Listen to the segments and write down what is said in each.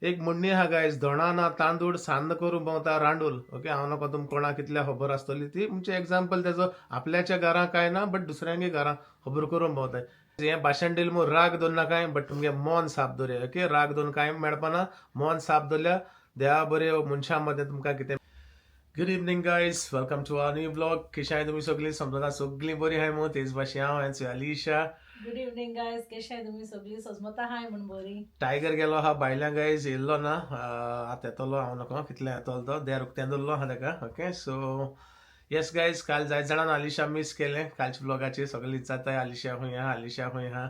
एक म्हणणी हा गायज दोणाना तांदूळ सांद करून भोंवता रांडूल. ओके, हांव नका तुमकां कोणा कितल्या खबर आसतली ती म्हणजे एक्झाम्पल त्याचं आपल्याच्या घरां काय ना बट दुसऱ्यांगे घरां खबर करून भोंवताय. हे भाशण दिले मग राग दोन नाकाय बट तुमगे मन साफ दवरया. ओके, राग दोन काय मेळपाना, मन साफ दवरल्या देवा बरे मनशां मध्ये तुमकां कितें. Good evening guys, welcome to our new blog. कशें आहाय तुम्ही सगळीं? समजा सगळीं बरी आहाय मग तेच भाशेन हांव हांची अलिशा. गुड इवनिंग गायज, कशे आहे तुम्ही सगळी? सजमत आहाय म्हण बरी. टायगर गेलो हा भायल्या गायज येयल्लो ना, आतां येतलो हांव नका कितले येतलो तो देर उक्त्यान दवरलो हा ताका. ओके, सो येस गायज, काल जायत जाणांन अलिशा मिस केलें. कालच्या ब्लॉगाचेर सगळें जाताय अलिशा खंय आहा, अलिशा खंय आहा.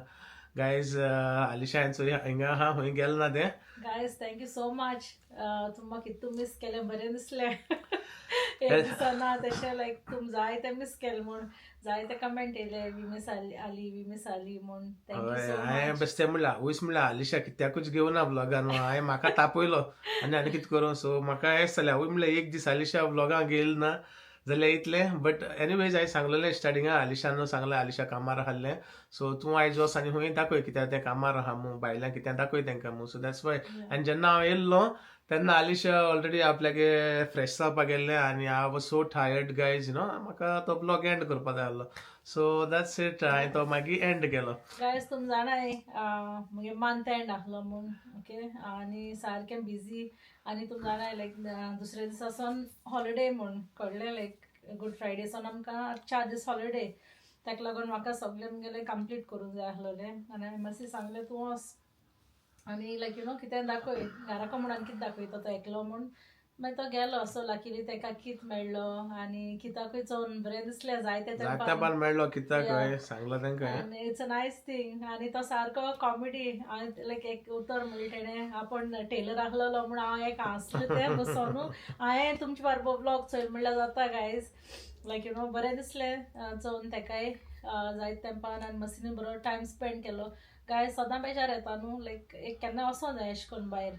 गायज अलिशा हांचो हिंगा आहा, खंय गेलो ना तें. Guys thank you so much. तुमकां कितू मिस केलें, बरें दिसलें. एक दिसाना तशें लायक तुम जायते मिस केलें म्हण जायते कमेंट येयले, वी मिस वी मिस आली म्हण. थँक्यू सो हांवें मच. बेश्टें म्हणलें आवयस म्हणलें अलिशा कित्याकूच घेवना ब्लॉगान. हांवें म्हाका तापयलो आनी कितें करूं. सो म्हाका हेंच जालें, आवय म्हणलें एक दीस अलिशा ब्लॉगाक येयली ना जाल्यार इतलें. बट एनीवेज हांवें सांगलेलें स्टार्टिंगा, अलिशान सांगलें अलिशा कामार आहलें. सो तूं आयज वच आनी खंय दाखय कित्याक तें कामार आहा म्हूण, भायल्यान कित्याक दाखय तेंकां म्हूण. So that's why. आनी जेन्ना हांव येयल्लो तेन्ना अलिशा ऑलरेडी आपल्यागे फ्रेश जावपाक गेल्लें आनी I was so tired guys, म्हाका तो ब्लॉग एंड करपा जाय आसलो. So that's it. हांवें तो मागीर एंड केलो. गायज तुम जाणाय मुगे मंथ एंड आहलो म्हूण. ओके, आनी सारकें बिजी. आनी तुम जाणाय लायक दुसरे दिसा सावन हॉलिडे म्हूण कळ्ळें. लायक गूड फ्रायडे सावन आमकां 4 दीस हॉलिडे. ताका लागून म्हाका सगळें मुगेलें कंप्लीट करूंक जाय आसलेलें. आनी हांवें मातशें सांगलें तूं वच आनी लायक कितें दाखय घराको म्हणून कितें दाखयता तो एकलो म्हूण. मागीर तो गेलो. सो लाकीली ताका कित मेळ्ळो आनी कित्याकूय चोवन बरें दिसलें. जायते तेंपान मेळ्ळो कित्याक हांवें सांगलो तेंकां. आनी इट्स अ नायस थिंग. आनी तो सारको कॉमेडी. हांवें लायक एक उतर म्हणलें तेणें, आपण टेलर आहलेलो म्हूण हांव एक हांसलें तें बसोन. हांवें तुमचे बारबर ब्लॉग चोयल म्हणल्यार जाता गायज. लायक बरें दिसलें चोवन तेकाय जायत तेंपान. आनी मसिनी बरो टायम स्पेंड केलो. गाय सदां बेजार येता न्हू, लायक एक केन्ना वचो जाय अशें करून भायर.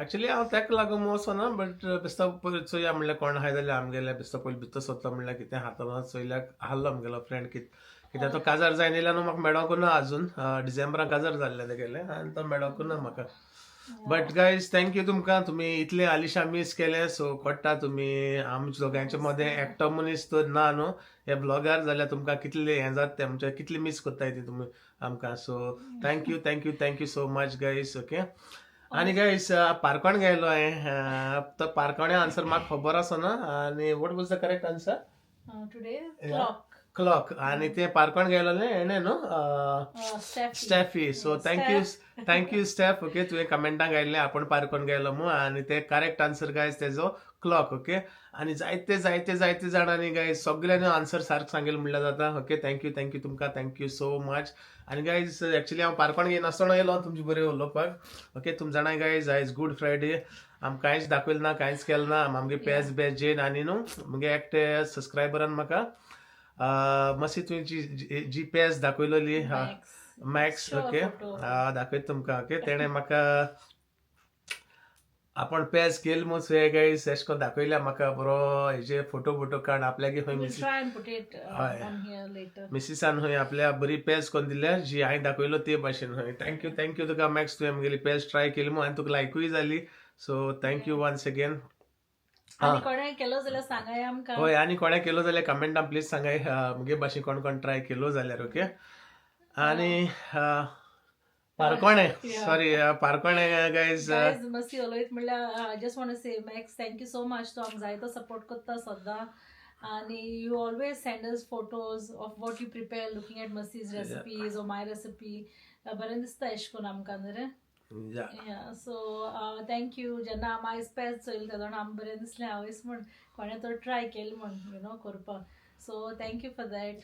एक्चुअली हांव तेका लागून वचना, बट बेश्टो पयलीं चोया म्हणल्यार कोण आहाय जाल्यार आमगेले बेश्टो पयलीं भितर सोदलो म्हणल्यार कितें हातान चोयल्याक आहलो आमगेलो फ्रेंड. कित्याक तो काजार जायन येयला न्हू, म्हाका मेळोंकूच ना आजून. डिसेंबराक काजार जाल्लें तेगेलें आनी तो मेळोंकूच ना म्हाका. बट गायज थँक्यू तुमकां, तुमी इतलें अलिशा मिस केलें. सो कोट्टा तुमी आमच्या दोगांच्या मदें एकटो मनीस तर ना न्हू हे ब्लॉगार, जाल्यार तुमकां कितलें हें जाता तें म्हणजे कितलें मिस कोत्ताय ती तुमी आमकां. So thank you thank you thank you so much guys. Okay, आनी गायज पारकोण गेलो हांवें. तो पारकोण्या आन्सर म्हाका खबर आसना. आनी what was the correct answer? Today clock. आनी ते पारकोण गेलोलें हेणें न्हू, Steffi. So thank you Steff. Okay, तुवें कमेंटाक घायल्लें आपण पारकोण गेलो म्हूण आनी ते करेक्ट आन्सर गायज तेजो क्लॉक. ओके, आनी जायते जायते जायते जाणांनी गायज सगळ्यांनी आन्सर सारको सांगलें म्हणल्यार जाता. ओके, थँक्यू तुमकां, थँक्यू सो मच. आनी गायज एक्चुअली हांव पारकोण घेवन नासतना येयलो तुमचे बरें उलोवपाक. ओके, तुमी जाणाय गायज आयज गूड फ्रायडे. आमकां कांयच दाखयलें ना, कांयच केलें ना. आमगे पेज जेन आनी न्हू मुगे एकटे सबस्क्रायबरान म्हाका मातशी तुमची जी पेज दाखयलोली मॅक्स. ओके, दाखयता तुमकां. ओके, तेणें म्हाका आपण पेज केल म्हूण सो गायज एशें कोन्न दाखयल्या म्हाका बरो हेजे फोटो काड आपल्यागे खंय मिसिसान खंय आपल्या बरी पेज कोन्न दिल्या जी हांवें दाखयलो ते भाशेन. खंय थँक्यू तुका मॅक्स, तुवें म्हगेली पेज ट्राय केली म्हूण आनी तुका लायकूय जाली. So thank you once again. कोणें केलो जाल्यार सांगाय आमकां. होय, आनी कोणें केलो जाल्यार कमेंटान प्लीज सांगाय मुगे भाशेन कोण ट्राय केलो जाल्यार. ओके, आनी पारकोणे गायज मस्ती उलयत म्हणल्यार I just want to say max thank you so much. तो आमकां जायतो सपोर्ट करता सद्दां. आनी you always send us photos of what you prepare looking at Massie's recipes or my recipe. बरें दिसता अशें करून आमकां न्हू. So thank you. जेन्ना हांव मायज पेज चोयलें तेदोण आमकां बरें दिसलें. हांवेंच म्हण कोणें तर ट्राय केलें म्हण करपाक. So thank you for that.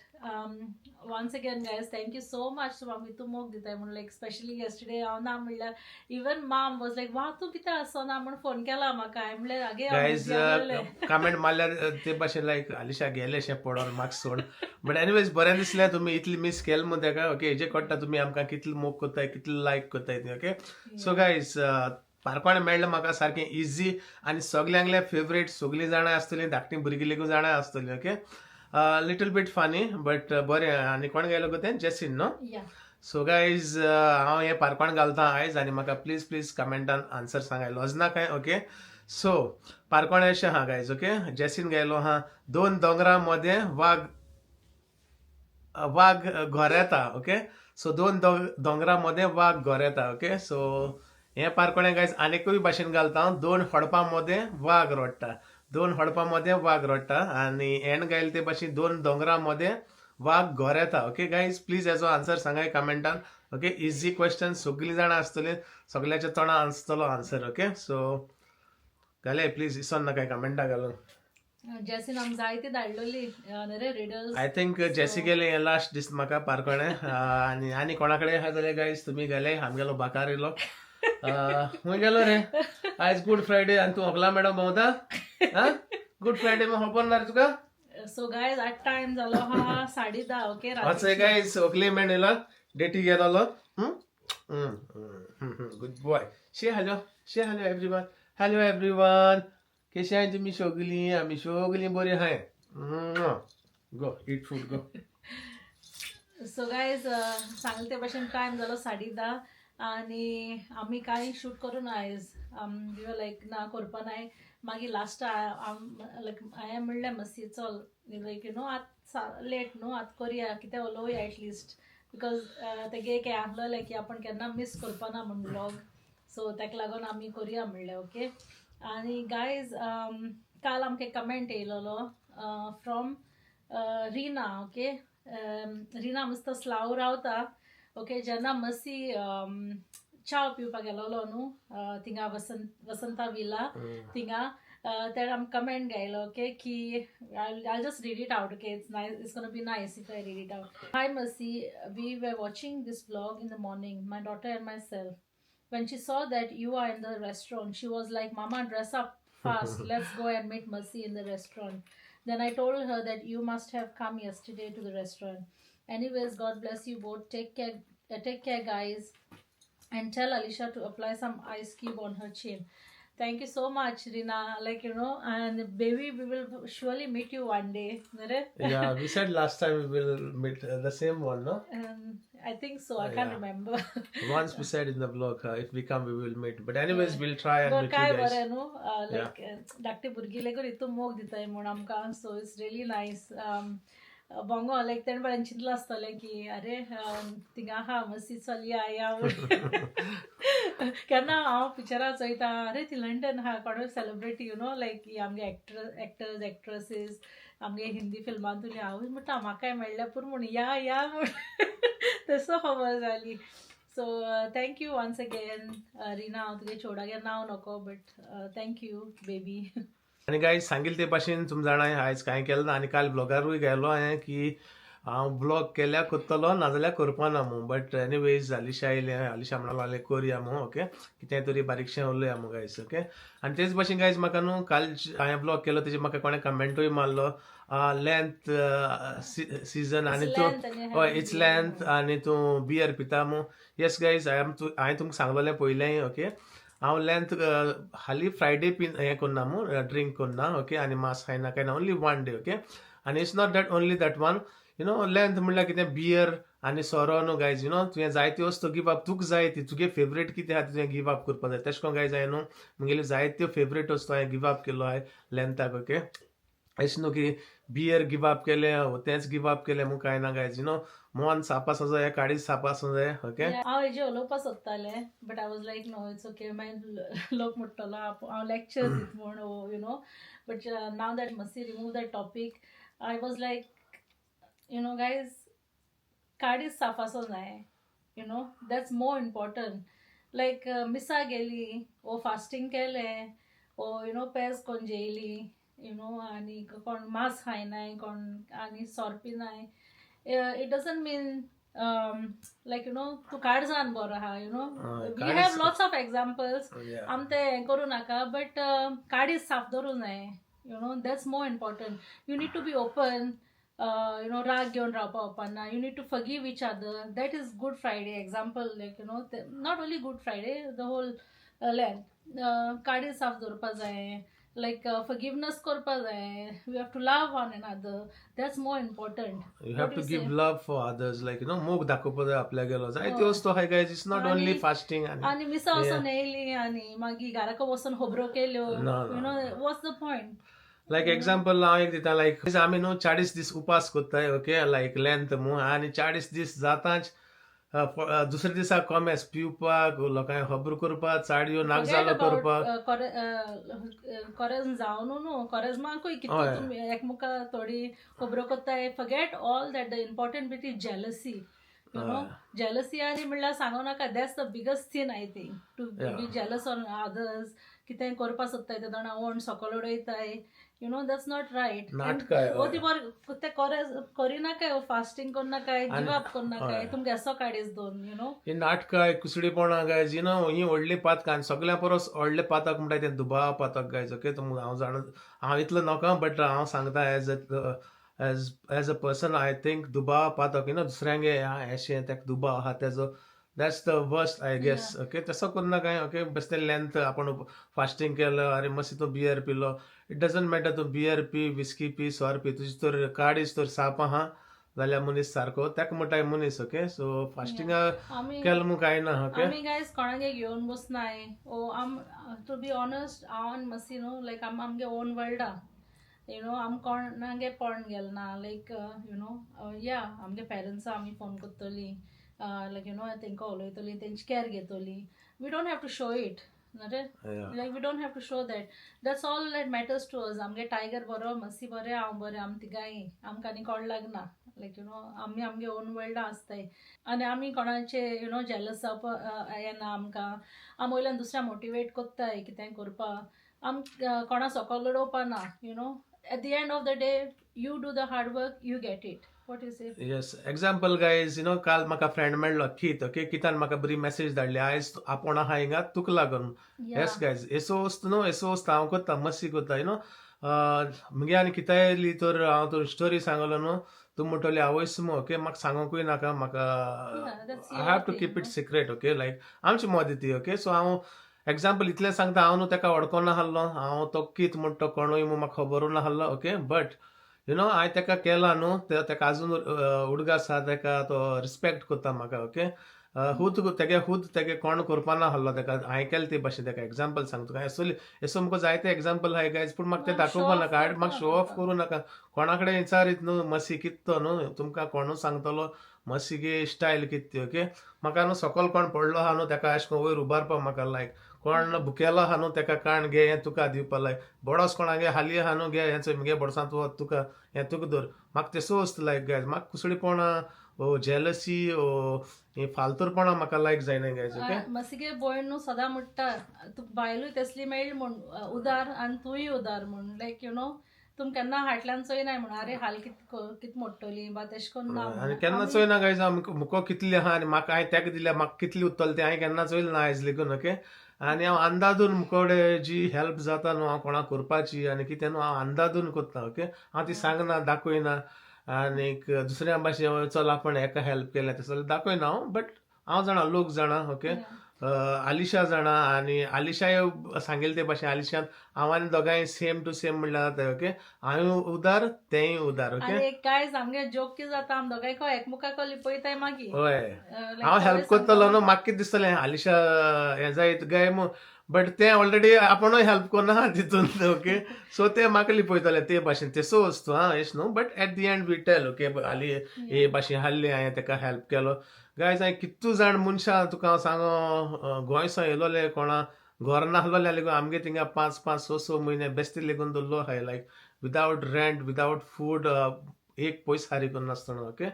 Once again guys thank you so much. तूं आमकां इतू मोग दिताय म्हण. लायक स्पेशली येस्टरडे हांव ना म्हणल्यार इवन माम वॉज लायक वा तूं कित्याक आसना म्हण फोन केला म्हाका. हांवें म्हणलें आगे गायज कमेंट मारल्यार ते भाशेन लायक अलिशा गेलेशें पडोन म्हाका सोड. बट एनीवेज बरें दिसलें तुमी इतली मिस केलें म्हूण तेका. ओके, हेजे कोट्टा तुमी आमकां कितले मोग कोत्ताय, कितले लायक कोत्ताय ते. ओके, सो गायज पारकोणें मेळ्ळें म्हाका सारकें इजी आनी सगल्यांगलें फेवरेट. सगलीं जाणां आसतलीं, धाकटीं भुरगीं लेगून जाणां आसतलीं. Okay, little bit funny but बरें. आनी कोण गेलो गो तें जेसिन न्हू. सो गायज हांव हे पारपण घालता आयज आनी म्हाका प्लीज कमेंटान आन्सर सांगाय लॉज ना काय ओके. सो पारपण अशें आहा गायज ओके. जेसीन गेलो आहा 2 दोंगरा मध्ये वाघ घर येता ओके. सो 2 दोंगरा मध्ये वाघ घर येता ओके. सो हे पारकोणे गायज आनीकूय भाशेन घालता हांव 2 हडपां मध्ये वाघ रोडटा. 2 हडपां मध्ये वाघ रोडटा आनी एंड गायल ते भाशेन 2 दोंगरा मध्ये वाघ घर येता ओके. गायज प्लीज हेजो आन्सर सांगाय कमेंटान ओके. इजी क्वेश्चन सगळीं जाणां आसतली, सगळ्याच्या तोंडां आसतलो आन्सर ओके. सो घाले प्लीज इसन नाका कमेंटा घालून. जेसीन आमकां जायती धाडलेली रे रिडल्स. आय थिंक जेसी गेले हे लास्ट दिसता म्हाका पारकोणे. आनी कोणाकडे आहा जाल्यार गायज तुमी गेले. आमगेलो बाकार येयलो. खूंय गेलो रे आयज गुड फ्रायडे आनी तूं हकला मॅडम भोंवता. गुड फ्रायडे खबर ना रे तुका. सो गायज आठ टाइम जालो हा 10:30 ओके. अच्छा गायज हकली मॅन येयलो डेटी गेलो. Good boy. शे हॅलो एवरीवन. Hello everyone. कशें आहाय तुमी सगळीं. आमी सगळीं बरीं आहाय. Go it food go. So guys सांगले ते भाशेन टायम जालो 10:30 आनी आमी कांय शूट करून आयज लायक ना करपा नाय. मागीर लास्ट लायक हांवें म्हणलें मस्सी चल लायक आत लेट न्हू आत करया कितें उलोवया एटलिस्ट बिकॉज तेगे एक आहलोलें की आपण केन्ना मिस करपा ना म्हूण व्लॉग. सो तेका लागून आमी करया म्हणलें ओके. आनी गायज काल आमकां कमेंट येयलोलो फ्रॉम रिना ओके. रिना मस्त स्लाव रावता ओके. जेन्ना मस्सी च्या पिवपाक गेलोलो न्हू थिंगा वसंता विला थिंगा तेणें आमकां कमेंट घायलो ओके की I'll just read it out okay. It's gonna be nice if I read it out. Hi Mercy, we were watching this vlog in the morning, my daughter and myself. When she saw that you are in the restaurant, she was like, Mama, dress up fast. Let's go and meet Mercy in the restaurant. Then I told her that you must have come yesterday to the restaurant. Anyways, God bless you both. Take care guys. And tell Alisha to apply some ice cube on her chin. Thank you so much, Rina. Like, and baby, we will surely meet you one day. Yeah, we said last time we will meet the same one, no? I think so. I can't remember. Once we said in the vlog, if we come, we will meet. But anyways, we'll try and meet you काय guys. बरें न्हू लायक धाकटी भुरगीं lagoon हितून मोग दिताय म्हूण आमकां. So it's really nice. बोंगो लायक तेणें बारेन चिंतलो आसतलें की अरे थिंगा आहा मस्सी चल या केन्ना हांव पिक्चरां चोयता अरे ती लंडन आहा कोण सेलिब्रिटी लायक आमगे एक्टर्स एक्ट्रेसीस आमगे हिंदी फिल्मांतून हांव म्हणटा म्हाकाय मेळ्ळें पूण म्हूण या म्हूण तसो खबर जाली. So thank you once again Rina. हांव तुगे चोडागे नांव नको बट थँक्यू बेबी. आनी गायज सांगिल्ले ते भाशेन तुमी जाणां आयज कांय केलें ना आनी काल ब्लॉगारूय गेलो हांवें की हांव ब्लॉग केल्यार करतलो नाजाल्यार करपा ना म्हूण. बट एनीवेज अलिशा येयलें. अलिशा म्हणलो जाल्यार करया म्हूण ओके. कितेंय तरी बारीकशें उलोवया म्हूण गायज ओके. आनी तेच भाशेन गायज म्हाका न्हू काल हांवें ब्लॉग केलो तेजेर म्हाका कोणें कमेंटूय मारलो लेंथ सिजन आनी तूं हय इट्स लेंथ आनी तूं बियर पिता म्हूण. येस गायज हांवें तुमकां सांगलोलें पयलें ओके. हांव लेंथ हालीं फ्रायडे हें करना म्हूण ड्रिंक करना ओके. आनी मास खायना कांय ना ओन्ली 1 डे ओके. आनी it's not that only that one length म्हणल्यार कितें बियर आनी सोरो न्हू गायज तुवें जायत्यो वस्तू गिव अप तुका जाय ती तुगे फेवरेट कितें आहा तुवें गिव अप करपा जाय. तेश कोन्न गायज हांवें न्हू म्हगेल्यो जायत्यो फेवरेट वस्तू हांवें गिव अप केलो हांवें लेंथाक ओके. अशें न्हू की बियर गिव अप केलें तेंच गिव अप केलें म्हूण कांय ना गायज मन साप आसूं जाय काळीज साप आसूं जाय ओके. हांव हेजेर उलोवपा सोदतालें but I was like no it's okay. मागीर लोक म्हणटलो हांव लेक्चर दीत म्हूण but now that Massie remove that topic I was like guys काळीज साफ आसूं जाय दॅट्स मोर इम्पॉर्टंट. लायक मिसा गेली ओ फास्टींग केलें ओ पेज कोण जेयली आनी कोण मांस खायनाय कोण आनी सोरपी नाय. it doesn't mean like तूं काळजान बरो आहा we have lots of examples. आम ते हें करूं नाका बट काळीज साफ दवरूं जाय that's more important. You need to be open. राग घेवन रावपा उपना. You need to forgive each other. That is Good Friday example. Like not only Good Friday, the whole Lent. काळीज साफ दवरपा जाय. like forgiveness korpa जाय. We have to love one another. That's more important. You have to give love for others, like मोग दाखोवपा जाय आपल्या गेलो जायत्यो हय. वस्तू आहाय guys. It's not only fasting आणि मिसा वचून येयली आणि मागीर घाराक वचून खबरो केल्यो. You know, what's the point? Like example हांव एक दिता लायक आमी न्हू 40 दीस उपास कोत्ताय ओके लायक लेंथ मू आनी 40 दीस जाताच दुसरे दिसा कोमेस पिवपाक लोकांक खबर करपाक चाडयो नागजालो करपाक कोरेज जावन न्हू कोरेजमाकूय कितें तुमी एकमुका थोडी खबरो कोत्ताय forget all that the important bit is jealousy you know jealousy आनी म्हणल्यार सांगू नाका that's the biggest sin I think to be jealous on others कितें करपा सोदताय ते जाणा ओन सकयल उडयताय you know that's not right नाटकाय ते करिनाकाय फास्टिंग करनाकाय गिव अप करनाकाय तुमगे एसो काडीस दोन यू नो ही नाटकाय कुसडीपणां गायज यू नो ही व्हडली पातकां सगळ्या परस व्हडले पातक म्हणटाय ते दुबाव पातक गायज ओके तुमकां हांव जाण हांव इतलो नका बट हांव सांगता as a person I think दुबाव पातक यू नो दुसऱ्यांगे अशें तेका दुबाव आहा तेजो that's the worst I guess okay तसो करना काय ओके बेश्टें लेंथ आपण फास्टिंग केलं अरे मस्ती तो बियर पिलो इट डजंट मॅटर तूं बियर पी विस्की पी सोर पी तुजी तर काडीस तर साप आहा जाल्यार मनीस सारको तेका म्हणटाय मनीस ओके सो फास्टिंग केलें म्हूण काय ना ओके आमी गायज कोणागे घेवन बसनाय ओ आम टू बी ऑनेस्ट हांव आनी मसी न्हू लायक आमगे ओन वर्ल्डा यू नो आम कोणागे पडून गेल ना लायक यू नो या आमगे पेरंट्सा आमी फोन करतली like you know तांकां उलयतली तेंची कॅर घेतली we don't have to show it like we don't have to show that's all that matters to us आमगे टायगर बरो मसी बरें हांव बरें आम तिगाय आमकां आनी कोण लागना लायक यू नो आमी आमगे ओन वर्ल्डा आसताय आनी आमी कोणाचे यू नो जेलस जावपा येना आमकां आम वयल्यान दुसऱ्या मोटिवेट कोत्ताय कितें करपाक आम कोणा सकयल उडोवपा ना you know at the end of the day you do the hard work you get it What you say? Yes, example guys, you know, काल म्हाका फ्रेंड मेळ्ळो खीत ओके कितान म्हाका बरी मेसेज धाडली आयज आपूण आहा हिंगा तुका लागून येस गायज एसो वस्त न्हू एसो वस्त हांव कोत्ता मस्ती कोत्ता यू नो म्हगे आनी कितें येयली तर हांव तर स्टोरी सांगलो न्हू तूं म्हणटली आवयस मू ओके म्हाका सांगोकूय नाका म्हाका I have to keep it secret okay like आमची मोदी ती ओके सो हांव एग्जाम्पल इतलें सांगता हांव न्हू तेका वळखोन नाहलो हांव तो कित म्हणटा कोणूय म्हाका खबरूय नाहलो ओके बट यू नो हांवें तेका केला न्हू तेका आजून उडगा आसा तेका तो रिस्पेक्ट कोत्ता म्हाका ओके तेगे कोण करपा नाहलो तेका हांवें केलें ते भाशेन तेका एग्जाम्पल सांगता तुका एसो म्हाका जायते एग्जाम्पल आहाय गायज पूण म्हाका ते दाखोवपा नाका म्हाका शो ऑफ करूं नाका कोणा कडेन विचारीत न्हू मसी कित्तो न्हू तुमकां कोणूय सांगतलो मसीगे स्टायल कितें ओके म्हाका न्हू सकयल कोण पडलो आहा न्हू तेका अशें करून वयर उबारपा म्हाका लायक कोण भुकेलो आहा न्हू तेका काण घे हें तुका दिवपा लायक बडोस कोणागे हाली आहा न्हू घे हें म्हगे बोडसांत तुका हें तुका दवर म्हाका तेसो वस्त लायक गायज म्हाका कुसडीपणां ओ जेलसी ओ हे फालतूरपणां म्हाका लायक जायना गायज ओके मसीगे भयण न्हू सदां म्हणटा तुका बायलूय तेसली मेळ्ळी म्हूण उदार आनी तुंय उदार म्हूण लायक यू नो तुम केन्ना हाटल्यान चोयनाय म्हूण अरे हाल कित मोडटली बा तेश कोन्न ना आनी केन्ना चोयना गायज मुको कितली आहा आनी म्हाका हांवें तेका दिल्या म्हाका कितली उत्तल तें हांवें केन्ना चोयलें ना आयज लेगून ओके आनी हांव अंदाजून मुकोडे जी हेल्प जाता न्हू हांव कोणाक करपाची आनी कितें न्हू हांव अंदाजून कोत्ता ओके हांव ती सांगना दाखयना आनीक दुसऱ्या भाशेन चल आपण हेका हेल्प केलें तसो दाखयना हांव बट हांव जाणा लोक जाणा ओके आलिशा जाणा आनी आलिशाय सांगेल ते भाशेन आलिशान हांव आनी दोगांय सेम टू सेम म्हणल्यार जाता ओके हांव उदार तेंय उदार ओके काय सामके जोक कितें जाता आम दोगांयको एकमुखाको लिपयताय मागीर हय हांव हेल्प करतलो न्हू म्हाका कितें दिसतलें आलिशा हें जाय गाय बट तें ऑलरेडी आपुणूय हेल्प करना तितून ओके सो ते म्हाका लिपयतले ते भाशेन तेसो वस्तू एश न्हू but at the end we tell okay हाली हे भाशेन हाल्ली हांवें तेका हेल्प केलो गायज हांवें कितू जाण मनशां तुका हांव सांगो गोंयसान येयलोले कोणा घर नाहलोले लेगून आमगे थिंगा 5-5-6 म्हयने बेश्टे लेगून दवरलो हाय लायक विदावट रेंट विदावट फूड एक पयस हारी करून नासतना ओके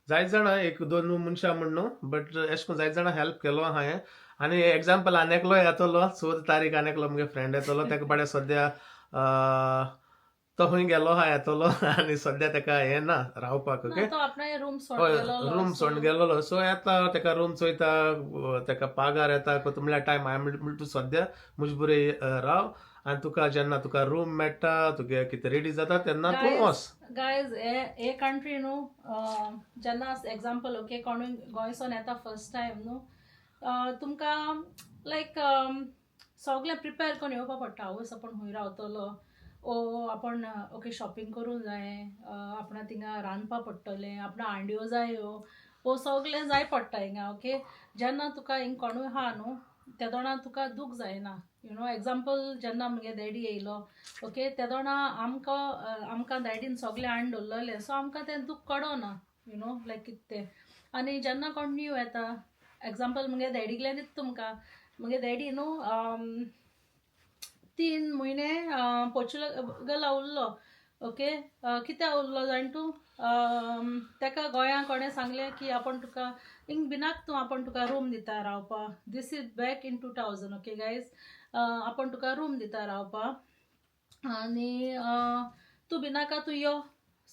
जायत जाणां 1-2 मनशां म्हण न्हू बट एश कोन्न जायत जाणां हेल्प केलो हांवें आनी एग्जाम्पल आनेकलो येतलो 14 तारीख आनेकलो म्हगे फ्रेंड येतलो तेका बाडे सद्या तो खंय गेलो हा येतलो आनी सद्या तेका हें ना रावपाक ओके रूम सोडून गेलोलो सो येता तेका रूम चोयता तेका पागार येता म्हणल्यार टायम हांवें म्हणटा तूं सद्या म्हजे बरें राव आनी तुका जेन्ना तुका रूम मेळटा तुगे कितें रेडी जाता तेन्ना तूं वच गायज हे कंट्री न्हू जेन्ना एग्जाम्पल ओके कोणूय गोंयसान येता फर्स्ट टायम न्हू तुमकां लायक सगळें प्रिपेर करून येवपा पडटा आवयस आपण खंय रावतलो ओ आपण ओके शॉपिंग करूंक जाय आपणा थिंगा रांदपा पडटलें आपणा हांड्यो जायो ओ सगळें जाय पडटा हिंगा ओके जेन्ना तुका हिंग कोणूय आहा न्हू त्या दोना तुका दूख जायना यू नो एग्जाम्पल जेन्ना म्हगे डॅडी येयलो ओके त्या दोना आमकां डॅडीन सगळें हाडून दवरलेलें सो आमकां तें दूख कळना यू नो लायक कितें तें आनी जेन्ना कोण न्यू येता एग्जाम्पल म्हगे डॅडीकलें दिता तुमकां म्हगे डॅडी न्हू 3 म्हयने पोर्चुगला उरलो ओके कित्या उरलो जाण तूं तेका गोंयां कोणें सांगलें की आपण तुका हिंग भिनाक तूं आपण तुका रूम दिता रावपा दीस is back in 2000 okay guys आपण तुका रूम दिता रावपा आनी तूं भिनाका तूं यो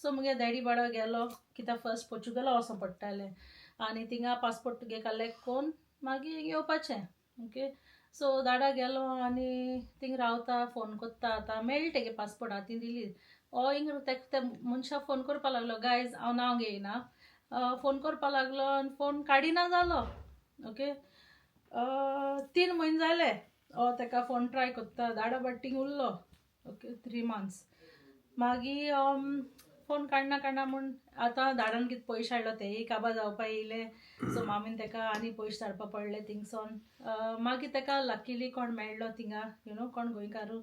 सो म्हगे डॅडी बाडा गेलो कित्याक फर्स्ट पोर्चुगला वचों पडटालें आनी थिंगा पासपोर्ट तुगे कलेक्ट कोन्न मागीर येवपाचें ओके सो दाडा गेलो आनी थिंग रावता फोन कोत्ता आतां मेळ्ळी तेगे पासपोर्ट हातीन दिली हिंग ते मनशाक फोन करपा लागलो गायज हांव नांव घेयना फोन करपा लागलो आनी फोन काडिना जालो ओके 3 म्हयने जाले तेका फोन ट्राय कोत्ता दाडा बाट्टींग उरलो ओके 3 मंथ्स मागीर फोन काडना म्हूण आतां दाडान कितें पयशे हाडलो तेय काबार जावपा येयले सो मामीन तेका आनी पयशे धाडपा पडले थिंगसोन मागीर तेका लकीली कोण मेळ्ळो थिंगा यू नो कोण गोंयकारू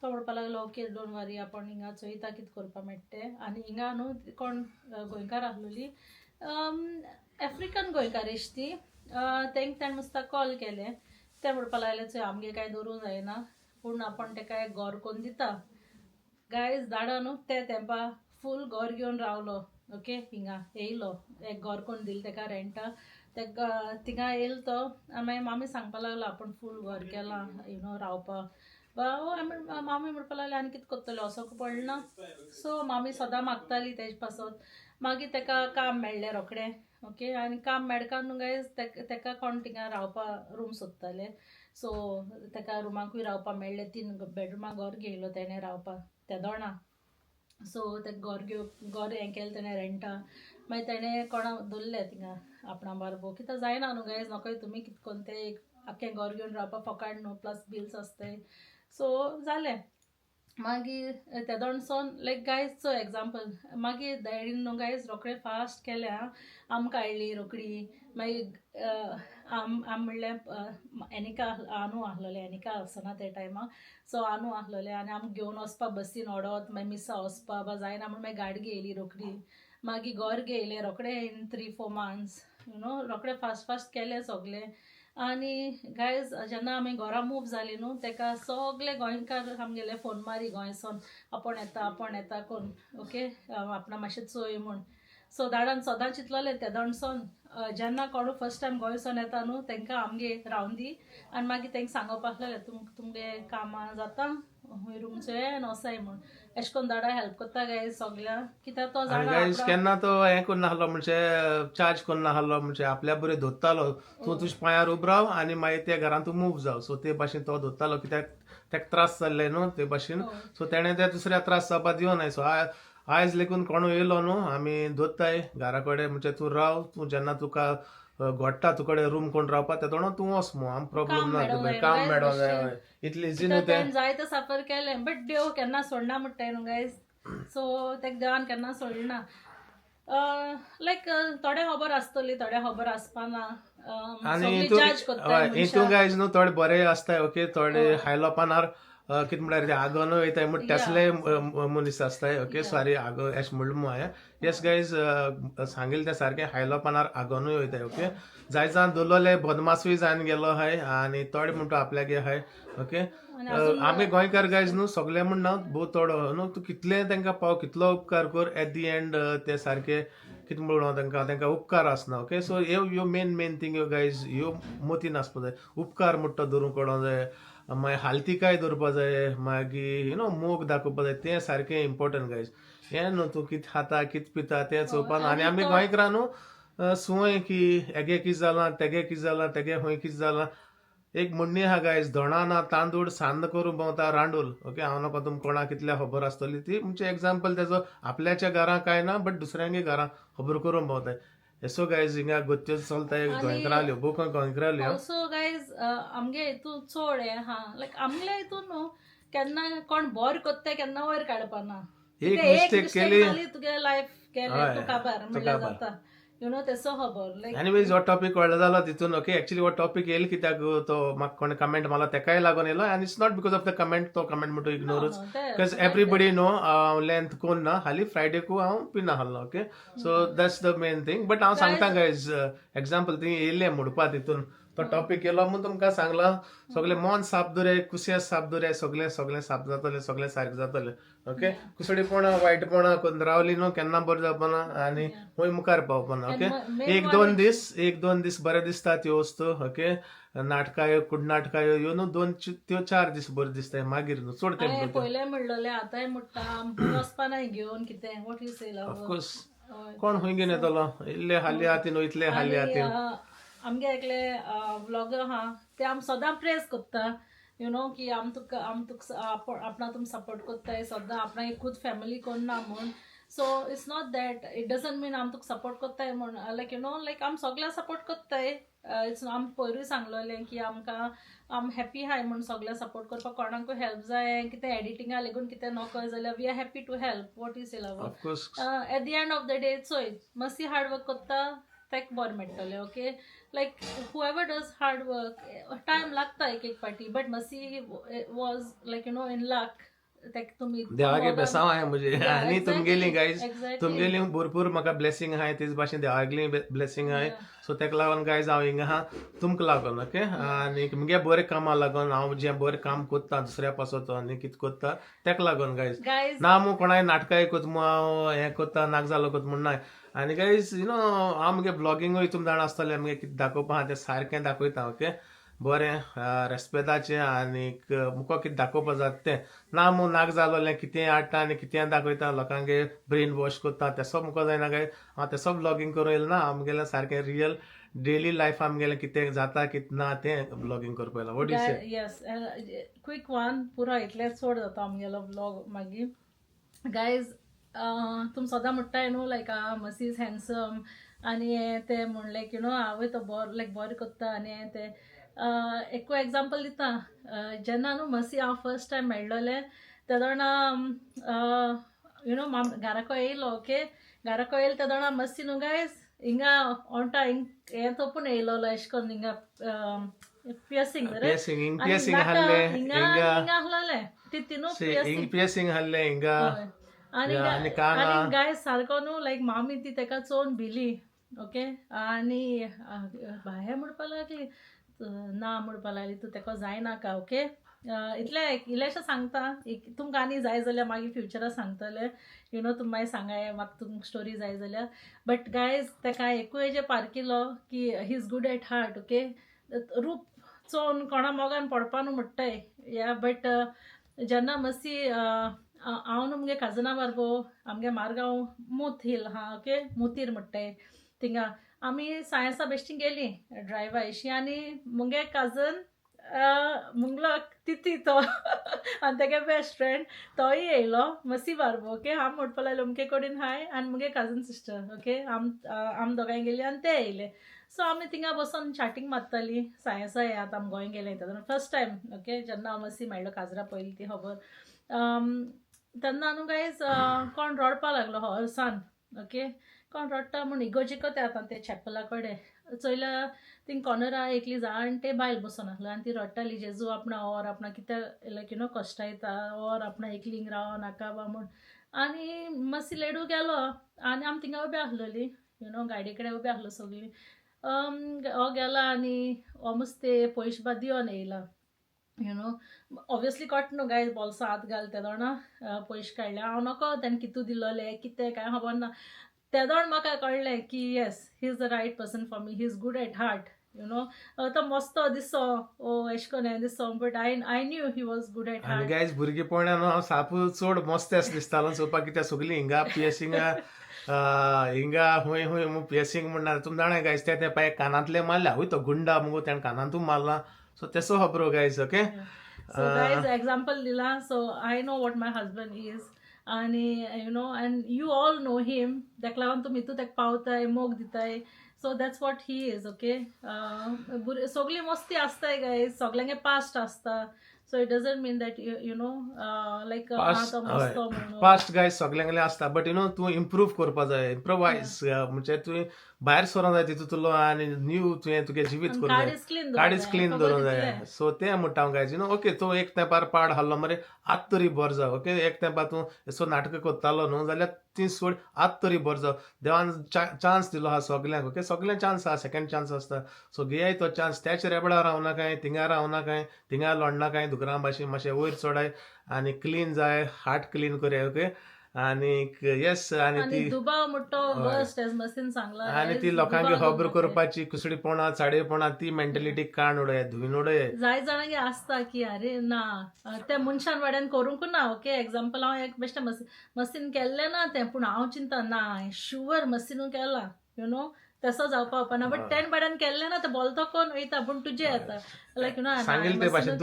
तो म्हणपा लागलो ओके डोंट वरी आपण हिंगा चोयता कितें करपा मेळटा तें आनी हिंगा न्हू कोण गोंयकार आहलोली आफ्रिकन गोंयकारीश ती ताणें मस्ताक कॉल केलें ते म्हणपा लागले चोय आमगे कांय दवरूंक जायना पूण आपण तेका एक घर कोन्न दिता गायज दाडा न्हू ते तेंपा फूल घर घेवन रावलो ओके हिंगा येयलो एक घर कोन्न दिलें तेका रेंटा तेका थिंगा येयलो तो आनी मागीर मामी सांगपा लागलो आपण फूल घर केलां यू नो रावपा मामी म्हणपा लागली आनी कितें कोत्तलें वसोंक पडना सो मामी सदां मागताली तेजे पासून मागीर तेका काम मेळ्ळें रोखडें ओके आनी काम मेळका न्हू गायज तेका कोण थिंगा रावपा रूम सोदताले सो तेका रुमाकूय रावपा मेळ्ळें 3 बेडरुमा घर घेयलो तेणें रावपा त्या दोणा सो ते घर हें केलें तेणें रेंटा मागीर तेणें कोणा दवरलें थिंगा आपणा बारबो कित्याक जायना न्हू गायज नोकोय तुमी कितें कोन्न तें एक आख्खें घर घेवन रावपा फकाड न्हू प्लस बिल्स आसताय सो जालें मागीर ते दोनसोन लायक गायज चो एग्जाम्पल मागीर डॅडीन न्हू गायज रोखडें फास्ट केलें आमकां हाडली रोखडी मागीर आम म्हणलें एनिका आनू आहलोलें एनिका आसना ते टायमा सो आनू आहलोलें आनी आमकां घेवन वचपा बसीन ओडोत मागीर मिसा वचपा बा जायना म्हूण मागीर गाडी घेयली रोखडी मागीर घर घेयलें रोखडें इन 3-4 मंथ्स यू नो रोखडें फास्ट केलें सगलें आनी गायज जेन्ना आमी घरा मूव जालीं न्हू तेका सगळे गोंयकार आमगेले फोन मारी गोंयसोन आपण येता कोण ओके आपणा मातशें चोय म्हूण सो दाडान सदां चिंतलोलें ते दोणसोन जेन्ना कोणू फर्स्ट टायम गोंयसोन येता न्हू तांकां आमगे रावून दी आनी मागीर तांकां सांगोवपा आहलोलें तुमगे कामां जाता हूंय रूम चोय वोसाय म्हूण एशें कोन्न दाडा हेल्प कोत्ता गायज सगळ्यांक कित्याक तो गायज केन्ना तो हें कोन्न नाहलो म्हणजे चार्ज कोन्न नाहलो म्हणजे आपल्या बरें धोत्तालो तूं तुज्या पांयार उब राव आनी मागीर त्या घरान तूं मूव जाव सो ते भाशेन तो धोत्तालो कित्याक तेका त्रास जाल्ले न्हू ते भाशेन सो तेणें ते दुसऱ्या त्रास जावपा दिवनाय सो आयज लेकून कोणू येयलो न्हू आमी धोत्ताय घरा कडेन म्हणजे तूं राव तूं जेन्ना तुका घोडटा तुकडे रूम कोण रावपा ते दोन तूं वच मू आम प्रॉब्लेम ना तुका काम मेळो जाय इतली इजी न्हू तें जायते सफर केलें बट देव केन्ना सोडना म्हणटाय न्हू गायज सो तेका देवान केन्ना सोडना लायक थोडे खबर आसतली थोडे खबर आसपाना आनी हितू गायज न्हू थोडे बरे आसताय ओके थोडे हायलोपानार कितें म्हळ्यार ते आगोनू वयताय म्हण तेसले मनीस आसताय ओके सॉरी आगो एश म्हणलो मू हांवें येस गायज सांगिल्लें तें सारकें हायलोपानार आगोनूय वयताय ओके जाय जावन दवरलोले बदमासूय जावन गेलो हाय आनी थोडे म्हणटा आपल्यागे हाय ओके आमी गोंयकार गायज न्हू सगळे म्हण ना भोव थोडो न्हू तूं कितलें तांकां पाव कितलो उपकार कर एट दी एंड ते सारके कितें म्हणून तांकां उपकार आसना ओके सो ह्यो मेन थिंग ह्यो गायज ह्यो मोतीन आसपा जाय उपकार म्हणटा धरूंक कळों जाय मागीर हालतिकाय दवरपा जाय मागीर यू नो मोग दाखोवपा जाय तें सारकें इम्पोर्टंट गायज हें न्हू तूं कितें खाता कितें पिता तें चोवपाना आनी आमी गोंयकारां न्हू सुंय की हेगे कितें जालां तेगे कितें जालां तेगे खंय कितें जालां एक म्हणणी आहा गायज धोणा ना तांदूळ सान्न करून भोंवता रांडूल ओके हांव नको तुमकां कोणाक कितल्या खबर आसतली ती म्हणजे एग्जाम्पल तेजो आपल्याच्या घरां कांय ना बट दुसऱ्यांगे घरां खबर करून भोंवताय एसो गायज हिंगा गोत्यो चलताय गोंयकाराल्यो बूक गोंयकाराल्यो ऑल्सो गायज आमगे हितून चड हे हा लायक आमगे हितून न्हू केन्ना कोण बोर कोत्ताय केन्ना वयर काडपाना एक एक mistake केली खाली तुगे लायफ गेले हय, तू काबार म्हणल्यार काबार. जाता तेसो खबर लायक एनिवेज हो टॉपिक व्हडलो जालो तितून ओके एक्चुअली हो टॉपिक येयलो कित्याक तो म्हाका कोणी कमेंट मारलो तेकाय लागून येयलो आनी it's not because of the comment तो कमेंट म्हणून इग्नोरूच बिकॉज एवरीबडी नो हांव लेंथ कोण ना हाली फ्रायडेकू हांव पिना आहलो okay so that's the main thing but हांव सांगता गायज एक्झाम्पल ती येयले म्हणपा तितून तो टॉपिक येयलो म्हणून तुमकां सांगला सगळे मन साफ दवरे कुशे साफ दवरे सगळे सगळे साफ जातले सगळे सारके जातले ओके कुसडीपणा वायटपणा कोण रावली न्हू केन्ना बरें जावपाना आनी खूंय मुखार पावपाना ओके एक दोन दीस बरें दिसता त्यो वस्तू ओके नाटकां यो कुड नाटकां यो न्हू त्यो 4 दीस बरें दिसता मागीर न्हू चड हांवें टायम पयलें म्हणलेलें आतांय म्हणटा वचपा नाय घेवन कितें वॉट यू से ऑफकोर्स कोण खूंय घेवन येतलो इल्ले हाली हाती न्हू इतले हाली हाती आमगे एकले व्लॉगर हा ते आम सदां प्रेज कोत्ता की आम तुका आपणा तुम सपोर्ट कोत्ताय सदां आपणा एक खूद फॅमिली कोण ना म्हूण so it's not that it doesn't mean आम तुका सपोर्ट कोत्ताय म्हूण लायक लायक आम सगळ्या सपोर्ट कोत्ताय इट्स आम पयरूय सांगलोलें की आमकां आम हॅपी हाय म्हूण सगळ्या सपोर्ट करपाक कोणाकूय हेल्प जाय कितें एडिटिंगा लेगून कितें नोको जाल्यार we are happy to help what you say love of course at the end of the day चोय मस्ती हार्ड वर्क कोत्ता तेक बरें मेळटलें okay like however does hard work time लागता एक पाटी बट मसी वॉज लायक इन लक तेक तुमी देवागे बेसांव आहाय म्हणजे आनी तुमगेली गायज exactly. तुमगेली भरपूर म्हाका ब्लेसिंग आहाय तेच भाशेन देवागली ब्लेसिंग आहाय सो तेका लागून गायज हांव हिंगा आहा तुमकां लागून ओके आनी मुगे बरें कामा लागून हांव जें बरें काम कोत्ता दुसऱ्या पासोतो आनी कितें कोत्ता तेका लागून गायज ना मू कोणाय नाटकाय कोत मू हांव हें कोत्ता नाक जालो कोत म्हूण ना आनी गायज हांव मुगे ब्लॉगिंगूय तुमी जाणा आसतलें मुगे कितें दाखोवपा आहा तें सारकें दाखयता ओके बरें रेस्पेदाचें आनीक मुको कितें दाखोवपा जाता तें ना मू नाक जालोलें कितें हाडटा आनी कितें दाखयता लोकांगे ब्रेन वॉश कोत्ता तेसो मुको जायना गाय हांव तेसो ब्लॉगिंग करूं येयलो ना आमगेलें सारकें रियल डेली लायफ आमगेलें कितें जाता कितें ना तें ब्लॉगिंग करपा येयलो what you say yes quick one पुरो इतलें चड जाता आमगेलो ब्लॉग मागीर गायज तुम सदां म्हणटाय न्हू लायक मसी इज हँडसम आनी हें तें म्हणलें हांवूय तो लायक बरें कोत्ता आनी हें तें एकू एग्जाम्पल दिता जेन्ना न्हू मसी हांव फर्स्ट टायम मेळ्ळोलें ते जाणा घाराको येयलो ओके घाराको येयलो ते जाणा मसी न्हू गायज हिंगा ओंटा हें तोपून येयलोलो एशें कोन्न हिंगा पियर्सींग हिंगा आहलोलें तितून पियर्सींग हाडलें हिंगा आनी गाय सारको न्हू लायक मामी ती तेका चोवन भिली ओके आनी भायर म्हणपा लागली ना म्हणपा लागली तूं तेका जायनाका ओके इतलेशें सांगता तुमकां आनी जाय जाल्यार मागीर फ्युचरा सांगतले तुमी मागीर सांगाय म्हाका तुमकां स्टोरी जाय जाल्यार बट गायज तेका एकूय हेजेर पारकिलो की ही is good at heart okay रूप चोवन कोणा मोगान पडपा न्हू म्हणटाय या बट जेन्ना मसी हांव न्हू मुगे काजना बारबो आमगे मारगांव मूत हिल हा ओके मुतीर म्हणटाय थिंगा आमी सायन्सा बेश्टी गेली ड्रायव्हा एशी आनी मुगे काजन मुंगलो तिती तो आनी तेगे बेस्ट फ्रेंड तोय येयलो मसी बारबो ओके हांव म्हणपा लागलो मुगे कडेन हाय आनी मुगे काजन सिस्टर ओके आम दोगांय गेली आनी ते येयले सो आमी थिंगा बसून चॅटिंग मारताली सायन्सा हे आतां आमी गोंय गेले तेन्ना फर्स्ट टायम ओके जेन्ना हांव मसी मेळ्ळो काजरा पयली ती खबर तेन्ना न्हू गायज कोण रडपा लागलो हॉर्सान ओके कोण रडटा म्हूण इगोजिको ते आतां ते चॅपला कडेन चोयल्यार थिंग कॉर्नरा एकली जाणटे बायल बसून आसलो आनी ती रडटाली जेजू आपणा और आपणा कितें लायक कश्ट येता और आपणा एकलींग राव नाका बा म्हूण आनी मातशी लेडू गेलो आनी आमी थिंगा उबे आसलोली गाडी कडेन उबे आसलो सगळीं हो गेला आनी ऑलमोस्ट ते पयशे बा दिवन येयला ऑब्वियसली कट न्हू गाय बोल्सा हात घाल ते जाणा पयशे काडले हांव नको तेणें कितू दिलोले कितें कांय खबर ना ते जाण म्हाका कळ्ळें की yes he is the right person for me he is good at heart तो मस्तो दिसो एशें कोन्न हें दिसो but I knew he was good at heart guys भुरगेपणान हांव सापू चड मस्त अशें दिसतालो चोवपाक कित्याक सगळीं हिंगा पियर्सिंगा हिंगा हूंय हूंय पियर्सिंग म्हणना तुमी जाणा गायज ते पाय कानांतले मारल्या हूय तो गुंडा मुगो तेणें कानांतू मारला सो तेसो खबरो guys okay So guys, example dila. So I know what my husband is. आणि you know and you all know him ताका लागून तुमी तूं ताका पावताय मोग दिताय so that's what he is okay सगळी मस्ती आसताय गायज सगळ्यांगे पास्ट आसता so it doesn't mean that you know like तो मस्तो म्हणून पास्ट गायज सगळ्यांगले असता बट यू नो तू इम्प्रूव्ह करपा जाय इम्प्रोवायज म्हणजे तू भायर सरों जाय तितू तुलो आनी न्यू तुवें तुगे जिवीत करूं जाय गाडीच क्लीन दवरूं जाय सो तें म्हणटा हांव गायज यू नो ओके तूं एक तेंपार पाड हाडलो मरे आत तरी बरो जाव ओके एक तेंपार तूं असो नाटक कोत्तालो न्हू जाल्यार ती सोड आत तरी बरो जाव देवान चान्स दिलो आहा सगल्यांक ओके सगळ्यांक चान्स आहा सेकंड चान्स आसता सो घेयाय तो चान्स त्याच रेबडार रावं नाकाय थिंगा रावं नाकाय थिंगा लोड नाकाय दुकरां भाशेन मातशें वयर चोडाय आनी क्लीन जाय हार्ट क्लीन करया ओके आनी येस आनी ती दुबाव म्हणतो वर्स्ट एज मसीन सांगला आनी ती लोकांक खबर करपाची कुसडीपणां चाडेपणां ती मेंटेलिटी काण उडय धुवन उडय जाय जाणांगे आसता की अरे ना त्या मनशान वाड्यान करूंक ना ओके एक्झाम्पल हांव एक बेश्टें मसीन केल्लें ना तें पूण हांव चिंता ना शुअर मसीनू केला यू नो तसो जावपा उपना बट तेन बाड्यान केल्लें ना तें बोलतो कोण वयता पूण तुजें येता लायक यू नो सांगिल्ले ते भाशेन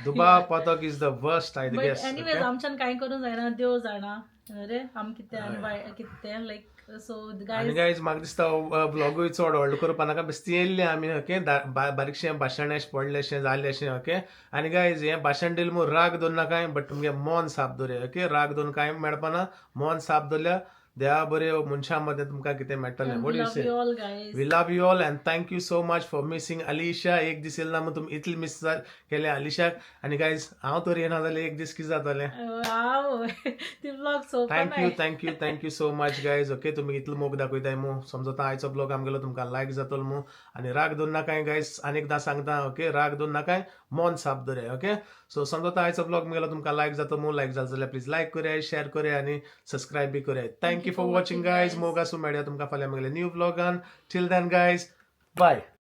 दुबाव पतक is the worst I guess anyways आमच्यान कांय करूंक जायना देव जाणा अरे आम कितें कितें लायक सो आनी गायज म्हाका दिसता ब्लॉगूय चड व्हडलो करपा नाका बेश्टी येयल्ले आमी ओके बारीकशें भाशण अशें पडलेशें जाल्लेशें ओके आनी गायज हें भाशण दिलें म्हूण राग दवर नाकाय बट तुमगे मन साफ दवरया ओके राग दवरून कांय मेळपाना मन साफ दवरल्या देवा बरे मनशां मध्ये तुमकां कितें मेळटलें what you say we love you all and thank you so much for missing Alisha एक दीस येयला म्हूण तुमी इतलें मिस केलें अलिशाक आनी गायज हांव तर येना जाल्यार एक दीस कितें जातलें thank you so much guys okay तुमी इतलो मोग दाखयताय मू समजता आयचो ब्लॉग आमगेलो तुमकां लायक जातलो मू आनी राग दवर नाकाय गायज आनी एकदां सांगता ओके राग दवर नाकाय मन साफ दवरया ओके सो समजता आयचो ब्लॉग मुगेलो तुमकां लायक जातो मू लायक जालो जाल्यार प्लीज लायक करया शेअर करया आनी सबस्क्रायब बी करया thank you for watching guys मोग आसूं मेळया तुमकां फाल्यां मुगेल्या न्यू ब्लॉगान टिल देन गायज बाय